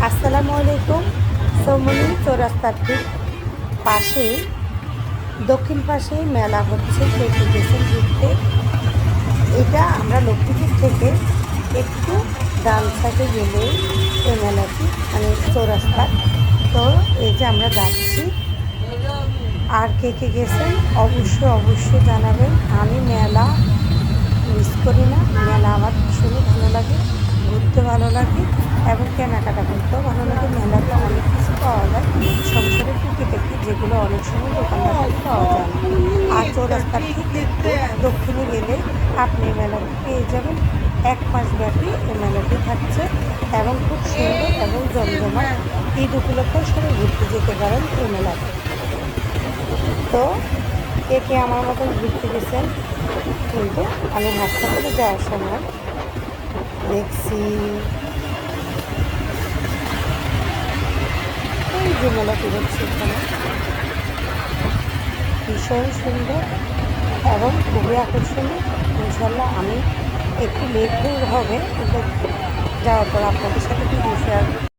আসসালামু আলাইকুম। সমনি চৌরাস্তার ঠিক পাশে দক্ষিণ পাশে মেলা হচ্ছে, কে কে গেছেন ঘুরতে। এটা আমরা লক্ষ্মীপুর থেকে একটু ডান সাইডে গেলে এই মেলাটি মানে চৌরাস্তা। তো এই যে আমরা যাচ্ছি, আর কে কে গেছেন অবশ্যই জানাবেন। আমি মেলা মিস করি না, মেলা আমার ভীষণই ভালো লাগে, ঘুরতে ভালো লাগে এবং কেনাকাটা করতেও ভালো লাগে। মেলাতে অনেক কিছু পাওয়া যায় সংসারের টুকিটাকি, যেগুলো অনেক সময় দোকানদার থেকে পাওয়া যায় না। আর চৌরাস্তার ঠিক একটু দক্ষিণে গেলে আপনি এই মেলাটি পেয়ে যাবেন। 1 মাস ব্যাপী এই মেলাটি থাকছে এবং খুব সুন্দর এবং জমজমাট। ঈদ উপলক্ষে সবাই ঘুরতে যেতে পারেন এই মেলাতে। তো কে কে আমার মতন ঘুরতে গেছেন, কিন্তু আমি হাসপাতালে যাওয়ার সময় দেখছি এই যে মেলাটি হচ্ছে এখানে ভীষণ সুন্দর এবং খুবই আকর্ষণীয়। ইনশাল্লাহ আমি একটু লেট হবে, কিন্তু যাওয়ার পর আপনাদের সাথে ভিডিও শেয়ার